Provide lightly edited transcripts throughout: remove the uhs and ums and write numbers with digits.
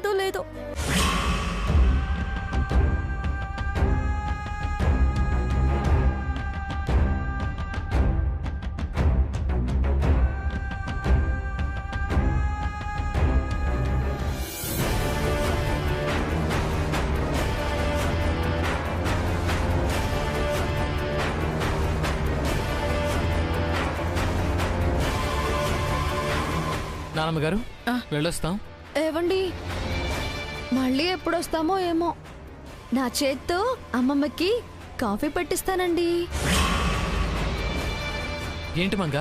వింటాదో లేదో. నానమ్మ గారు వెళ్ళొస్తాం. ఏవండి, మళ్ళీ ఎప్పుడొస్తామో ఏమో. నా చేత్తో అమ్మమ్మకి కాఫీ పెట్టిస్తానండి. ఏంటి మంగ,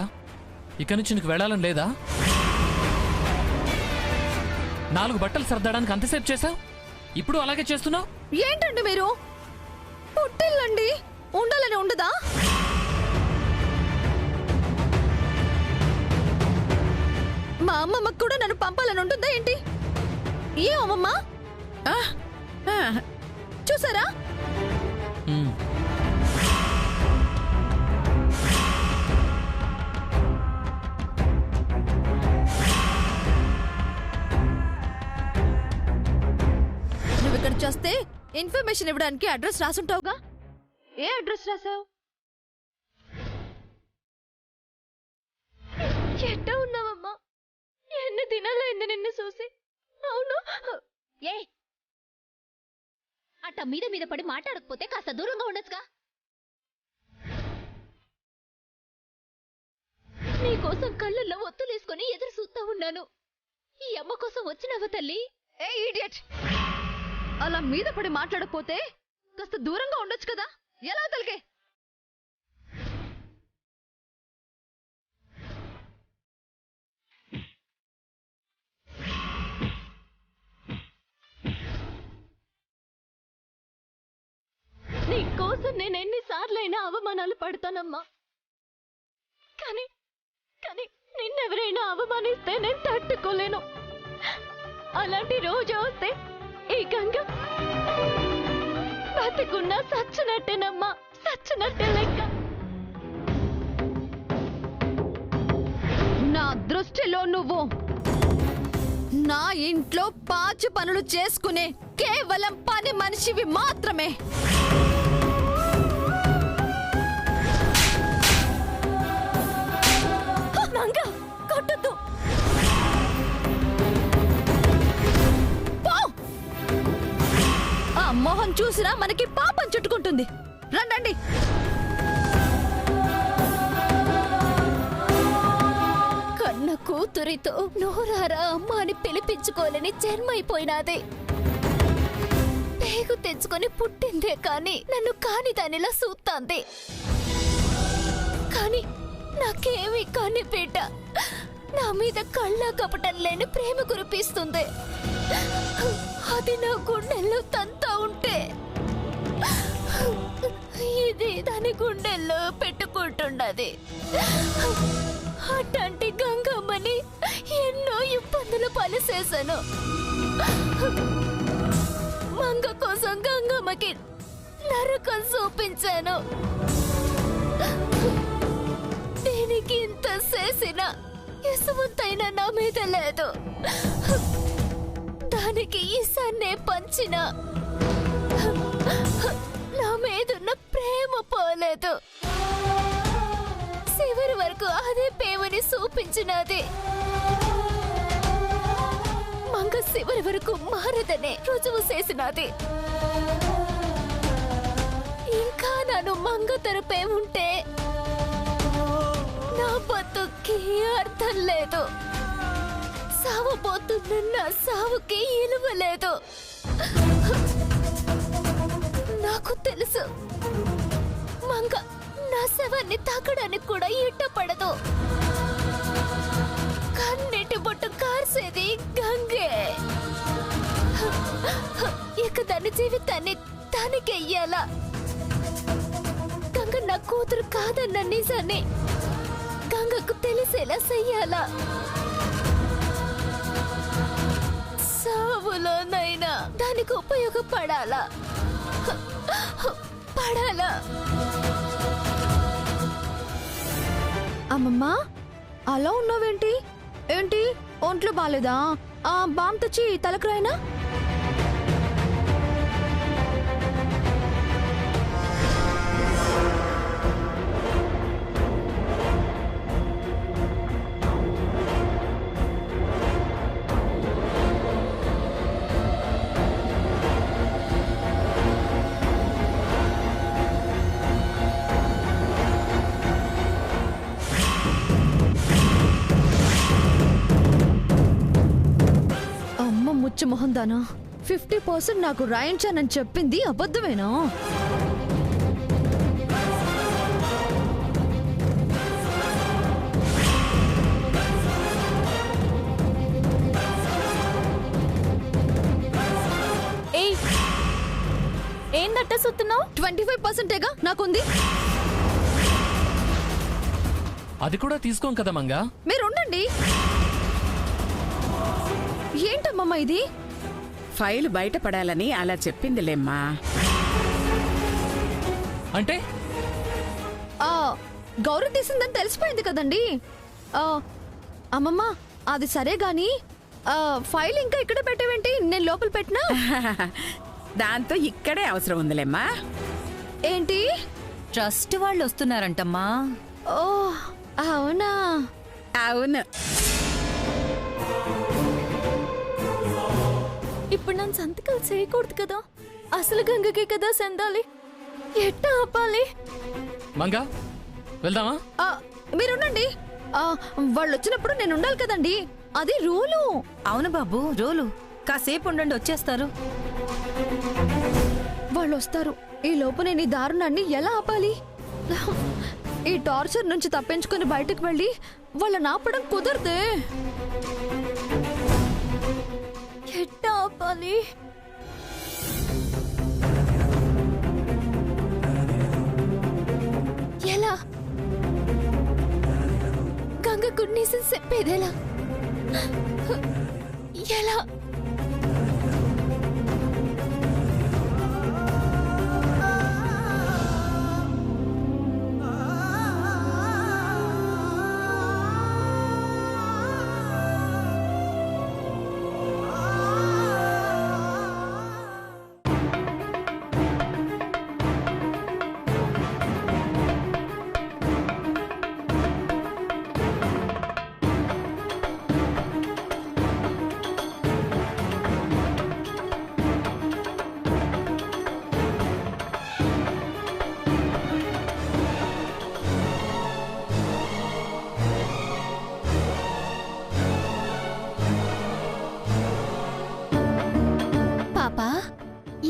ఇక నుంచి నీకు వెళ్ళాలని లేదా? 4 బట్టలు సర్దడానికి అంతసేపు చేశావు, ఇప్పుడు అలాగే చేస్తున్నావు. ఏంటండి మీరు? పుట్టిల్లండి, ఉండాలని ఉండదా? మా అమ్మమ్మకు కూడా నన్ను పంపాలని ఉంటుందా ఏంటి? ఏ అమ్మమ్మ చూసారా? నువ్వు ఇక్కడ చేస్తే ఇన్ఫర్మేషన్ ఇవ్వడానికి అడ్రస్ రాసుంటావుగా. ఏ అడ్రస్ రాసావు? ఎట్టా ఉన్నావమ్మా? ఎన్ని దినాలైంది నిన్ను చూసి. అవును, ఏ అట్ట మీద మీద పడి మాట్లాడకపోతే కాస్త దూరంగా ఉండొచ్చుగా. నీకోసం కళ్ళల్లో ఒత్తులేసుకుని ఎదురు చూస్తా ఉన్నాను. ఈ అమ్మ కోసం వచ్చినావు తల్లి. ఏ ఈడియట్, అలా మీద పడి మాట్లాడకపోతే కాస్త దూరంగా ఉండొచ్చు కదా. ఎలా తలకే? నీకోసం నేను ఎన్నిసార్లైనా అవమానాలు పడతానమ్మా. కానీ కానీ నిన్నెవరైనా అవమానిస్తే నేను తట్టుకోలేను. అలాంటి రోజు వస్తే ఈ గంగ బతికున్నా సచ్చినట్టేనమ్మా, సచ్చినట్టే లెక్క. నా దృష్టిలో నువ్వు నా ఇంట్లో పాచి పనులు చేసుకునే కేవలం పని మనిషివి మాత్రమే. కొట్టద్దు. ఆ మోహన్ చూసినా మనకి పాపం చుట్టుకుంటుంది. రండి. కన్న కూతురితో నోరారా అమ్మ అని పిలిపించుకోలేని జన్మైపోయినాదే. పేగు తెచ్చుకొని పుట్టిందే కాని నన్ను కాని దానిలా సూత్తాంది. కాని నాకేమీ కాని బిడ్డ నా మీద కళ్ళ కపటం లేని ప్రేమ కురిపిస్తుంది. అది నా గుండెల్లో తంతా ఉంటే ఇది దాని గుండెల్లో పెట్టుకుంటున్నది. అట్లాంటి గంగమ్మని ఎన్నో ఇబ్బందులు పలిసేశాను. మంగ కోసం గంగమ్మకి నరకం చూపించాను. దీనికి ఇంత చేసిన ఇసువంతైనా నా మీద లేదు. దానికి ఈసాన్నే పంచిన నా మీదున్న ప్రేమ పోలేదు. చివరి వరకు అదే ప్రేమని చూపించినది. మంగ చివరి వరకు మారదనే రుజువు చేసినది. ఇంకా నన్ను మంగ తరపే ఉంటే నా బతుకి అర్థం లేదు. సావబోతున్న నా సావుకి ఇలువ లేదు. నాకు తెలుసు మంగ నా శవాన్ని తాకడానికి కూడా ఇష్టపడదు. కన్నీటి బొట్టు కార్సేది గంగే. ఇక దాని జీవితాన్ని దానికి అయ్యాలా. గంగ నా కూతురు కాదన్న నిజాన్ని గంగకు తెలిసేలా చెయ్యాలా. సావులోనైనా దానికి ఉపయోగపడాలా. పడాలా. అమ్మమ్మా, అలా ఉన్నావేంటి? ఏంటి ఒంట్లో బాలేదా? ఆ బామ్ తెచ్చి తలకు రాయనా? ముచ్చు మొహం దానా, 50% నాకు రాయించానని చెప్పింది అబద్ధమేనా? ఏందట్ట సుత్తున్నావు? 25%గా నాకుంది. అది కూడా తీసుకోం కదా మంగా. మీరు ఉండండి. ఏంటమ్మా ఇది? ఫైల్ బయటపడాలని అలా చెప్పిందిలేమ్మా. అంటే గౌరవ తీసిందని తెలిసిపోయింది కదండి. అమ్మమ్మ అది సరే గాని ఫైల్ ఇంకా ఇక్కడ పెట్టేవేంటి? నేను లోపల పెట్టినా. దాంతో ఇక్కడే అవసరం ఉందిలేమ్మా. ఏంటి? ట్రస్ట్ వాళ్ళు వస్తున్నారంటమ్మా. ఓ అవునా? అవును. ఇప్పుడు నన్ను సంతకాలు చేయకూడదు కదా, అసలు గంగకే కదా చెందాలి. ఎట్టా ఆపాలి? మంగా వెళ్దామా? మీరుండండి. వాళ్ళు వచ్చినప్పుడు నేను ఉండాలి కదండి, అది రూలు. అవును బాబు, రోలు కాసేపు ఉండండి, వచ్చేస్తారు. వాళ్ళు వస్తారు. ఈ లోపు నేను ఈ దారుణాన్ని ఎలా ఆపాలి? ఈ టార్చర్ నుంచి తప్పించుకుని బయటకు వెళ్ళి వాళ్ళని ఆపడం కుదరదే. ఎట్టా ఆపాలి? ఎలా? గంగకు నిజం చెప్పేదెలా? ఎలా?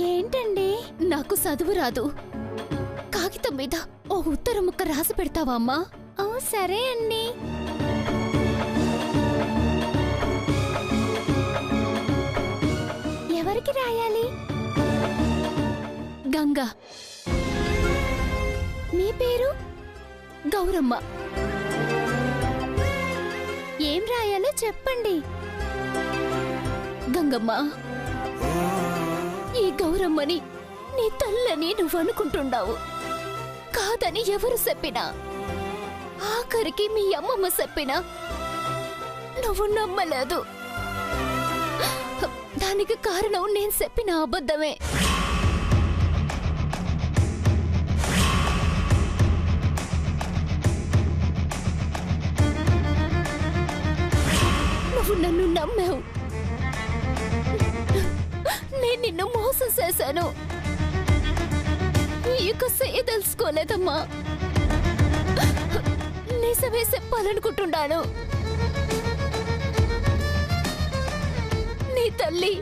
ఏంటండి? నాకు చదువు రాదు. కాగితం మీద ఓ ఉత్తరం ముక్క రాసి పెడతావా అమ్మా? ఓ సరే అండి. ఎవరికి రాయాలి? గంగా. మీ పేరు? గౌరమ్మ. ఏం రాయాలో చెప్పండి. గంగమ్మ, ఈ గౌరమ్మని నీ తల్లని నువ్వు అనుకుంటుండావు. కాదని ఎవరు చెప్పినా, ఆఖరికి మీ అమ్మమ్మ చెప్పినా నువ్వు నమ్మలేదు. దానికి కారణం నేను చెప్పిన అబద్ధమే. నువ్వు నన్ను నమ్మావు, నేను నిన్ను మోసం చేశాను. ఇక చేయదలుచుకోలేదమ్మా. నిజమే చెప్పాలనుకుంటున్నాను. నీ తల్లి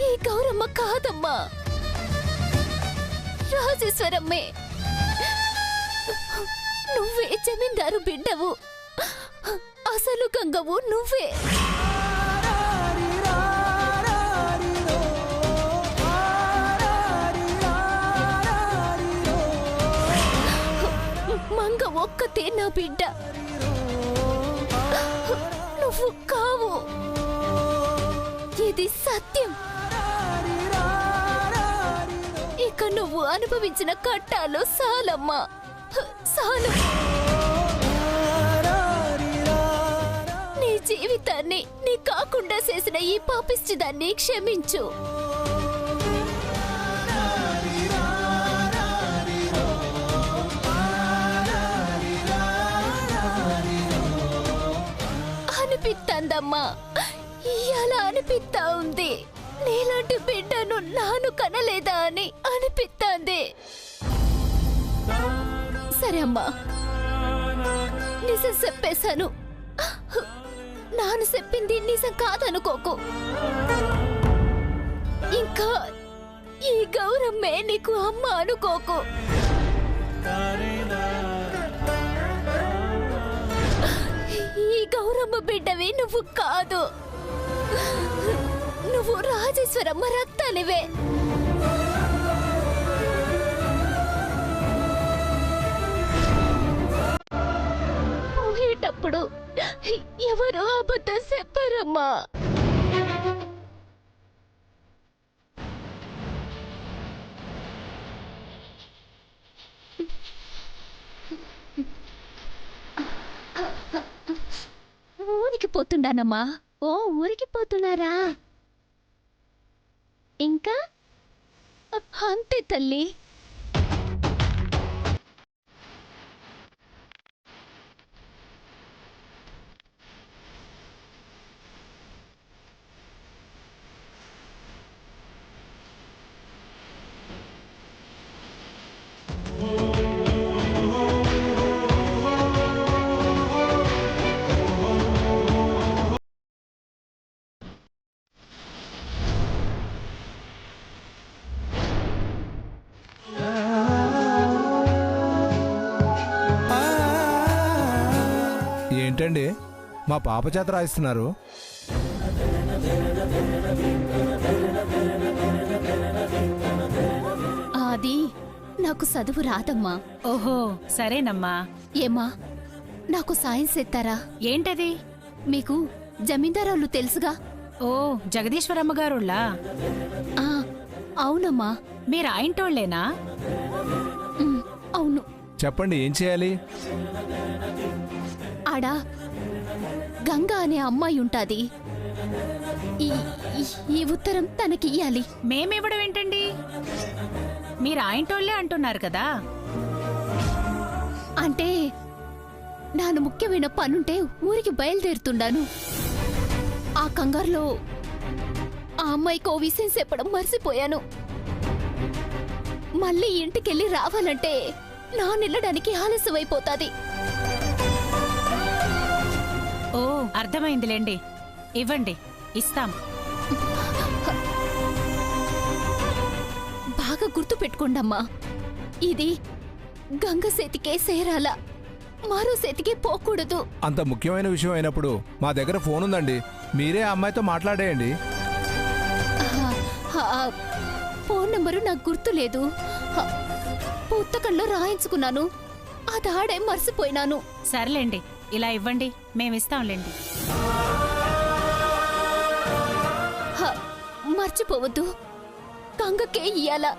ఈ గౌరమ్మ కాదమ్మా, రాజేశ్వరమ్మే. నువ్వే జమీందారు బిడ్డవు. అసలు గంగవు నువ్వే. మంగ ఒక్కతే నా బిడ్డ, నువ్వు కావు. ఇది సత్యం. ఇక నువ్వు అనుభవించిన కట్టాలు సాలమ్మా, సాలు. నీ జీవితాన్ని నీ కాకుండా చేసిన ఈ పాపిష్టి దాన్ని క్షమించు. అనిపిస్తుందమ్మా, ఇలా అనిపిస్తా ఉంది. నీలాంటి బిడ్డను నాను కనలేదా అని అనిపిస్తుంది. సరే అమ్మా, నిజం చెప్పేశాను. నాను చెప్పింది నిజం కాదనుకోకు. ఇంకా ఈ గౌరమ్మే నీకు అమ్మ అనుకోకు. ఈ గౌరమ్మ బిడ్డవి నువ్వు కాదు. నువ్వు రాజేశ్వరమ్మ రక్తానివే. పోయేటప్పుడు ఎవరో అబద్ధం చెప్పారమ్మా. ఊరికి పోతుండానమ్మా. ఓ, ఊరికి పోతున్నారా? ఇంకా అంతే తల్లి. ఏంటండి మా పాప చేత రాయిస్తున్నారు? అది నాకు చదువు రాదమ్మా. ఓహో, సరేనమ్మా. ఏమ్మా, నాకు సాయం చేస్తారా? ఏంటది? మీకు జమీందారాళ్ళు తెలుసుగా? ఓ, జగదీశ్వరమ్మ గారుళ్ళా? ఆ, అవునమ్మా. మీరు ఆయనటోళ్లేనా? అవును. చెప్పండి, ఏం చేయాలి? ఆడ గంగా అనే అమ్మాయి ఉంటాది. ఈ ఉత్తరం తనకియ్యాలి. మేమివ్వడం ఏంటండి? మీరు ఆయనటోళ్లే అంటున్నారు కదా. అంటే నాను ముఖ్యమైన పనుంటే ఊరికి బయలుదేరుతుండాను. ఆ కంగారులో ఆ అమ్మాయికి ఓ విషయం చెప్పడం మర్చిపోయాను. మళ్ళీ ఇంటికెళ్ళి రావాలంటే నా నిల్లడానికి ఆలస్యమైపోతాది. ఓ, అర్థమైందిలేండి. ఇవ్వండి, ఇస్తాం. బాగా గుర్తు పెట్టుకోండమ్మా. ఇది గంగ సేతికే సేరాల, మరో సేతికి పోకూడదు. అంత ముఖ్యమైన విషయం అయినప్పుడు మా దగ్గర ఫోన్ ఉందండి, మీరే ఆ అమ్మాయితో మాట్లాడేయండి. ఫోన్ నంబరు నాకు గుర్తు లేదు. పుస్తకంలో రాయించుకున్నాను. అది ఆడే మర్చిపోయినాను. సర్లేండి, ఇలా ఇవ్వండి, మేమిస్తాంలేండి. మర్చిపోవద్దు. గంగకే ఇయ్యాలా,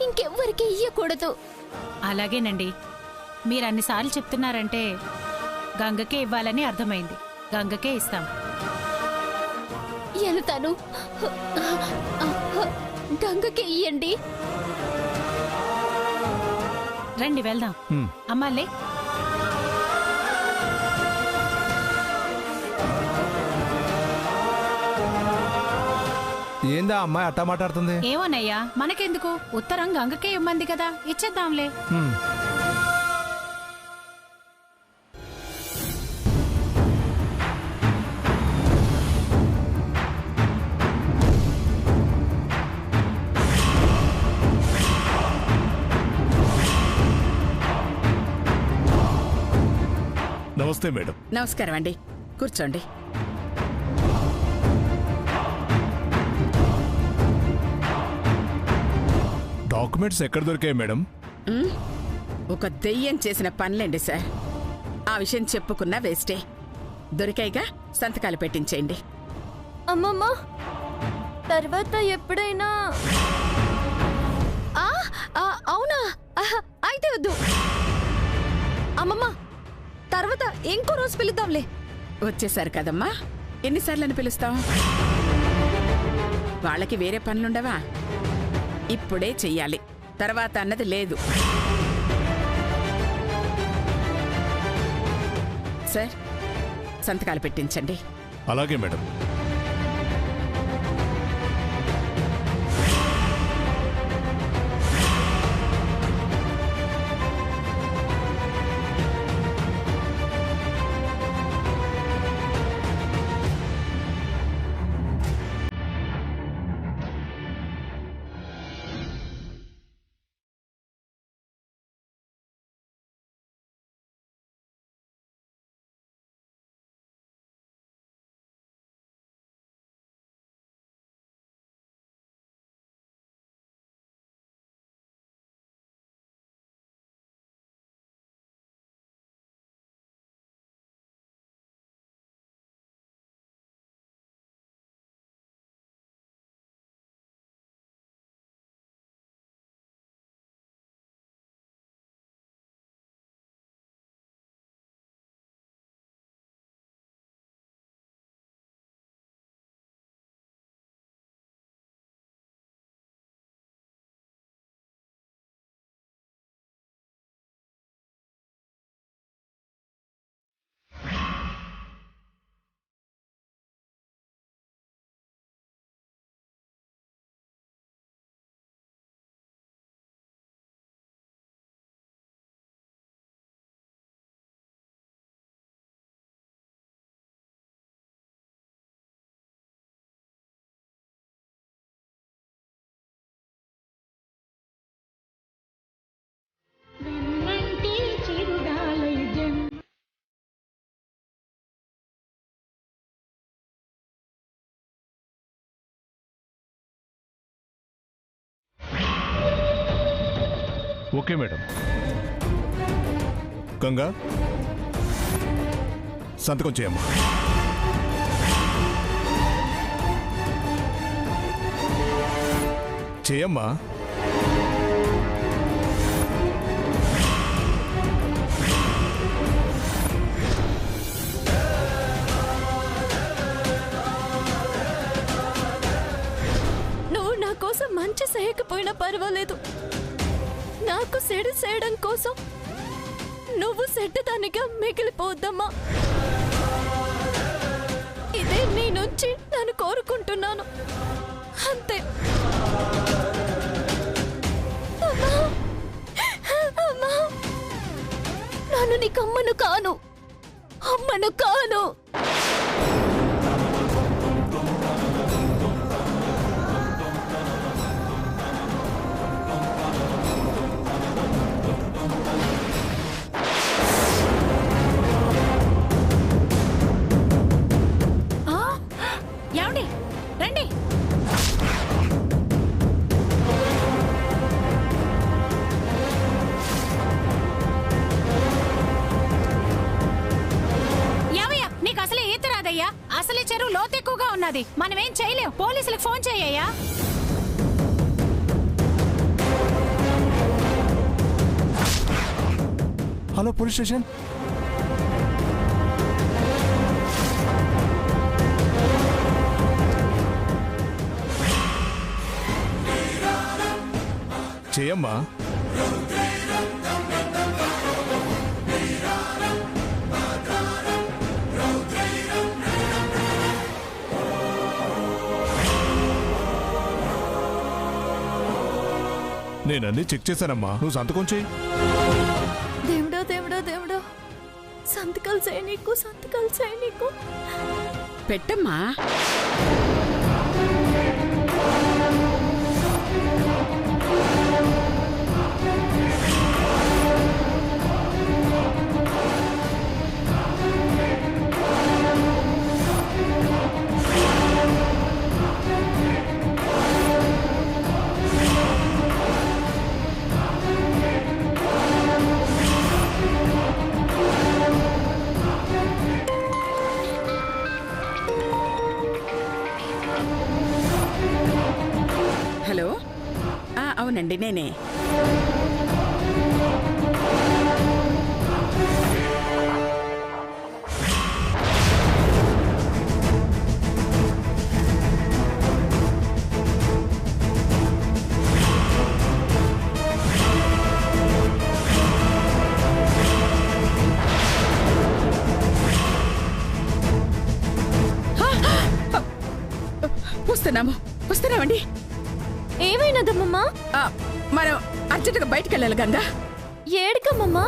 ఇంకెవ్వరికీ ఇయ్యకూడదు. అలాగేనండి. మీరన్నిసార్లు చెప్తున్నారంటే గంగకే ఇవ్వాలని అర్థమైంది. గంగకే ఇస్తాం. ఎలుతాను. గంగకే ఇయ్యండి. రండి, వెళ్దాం. అమ్మాలే, ఏందా అమ్మాయి అట్టా మాట్లాడుతుంది? ఏమోనయ్యా, మనకెందుకు? ఉత్తరం గంగకే ఇమ్మంది కదా, ఇచ్చేద్దాంలే. నమస్తే మేడం. నమస్కారం అండి, కూర్చోండి. డాక్యుమెంట్స్ ఎక్కడ దొరికాయి మేడం? ఒక దెయ్యం చేసిన పనులేండి సార్. ఆ విషయం చెప్పుకున్నా వేస్టే. దొరికాయిగా, సంతకాలు పెట్టించేయండి. అమ్మమ్మ, తర్వాత ఎప్పుడైనా అవునా? అయితే వద్దు అమ్మమ్మ, తర్వాత ఇంకో రోజు పిలుద్దాంలే. వచ్చేసారు కదమ్మా, ఎన్నిసార్లని పిలుస్తాం? వాళ్ళకి వేరే పనులుండవా? ఇప్పుడే చెయ్యాలి, తర్వాత అన్నది లేదు. సార్, సంతకాలు పెట్టించండి. అలాగే మేడం. Okay madam. గంగా, సంతకం చేయమ్మా. చేయమ్మా. నువ్వు నా కోసం మంచి చేయకపోయినా పర్వాలేదు, నాకు సెడు చేయడం కోసం నువ్వు సెడ్డదానిగా మిగిలిపోద్దమ్మా. ఇదే నీ నుంచి నేను కోరుకుంటున్నాను, అంతే. అమ్మా, నన్ను నీకు అమ్మను కాను, అమ్మను కాను. ఏమండి, రండి. యావయ్యా, నీకు అసలే ఈత రాదయ్యా. అసలే చెరువు లోతు ఎక్కువగా ఉన్నది, మనమేం చేయలేం. పోలీసులకు ఫోన్ చేయ్యా. Hello police station. చేయమ్మా. నేనన్నీ చెక్ చేశానమ్మా, నువ్వు సంతకం చేయి. దేవుడా దేవుడా దేవుడా, సంతకాలు చేయి నీకు, సంతకాలు చేయి నీకు. పెట్టమ్మా. హలో, అవునండి నేనే. వస్తున్నామండి. ఏమైనదమ్మమ్మా? మనం అర్జెంటుగా బయటికి వెళ్ళాలి గంగా. ఏడుకమ్మమ్మా?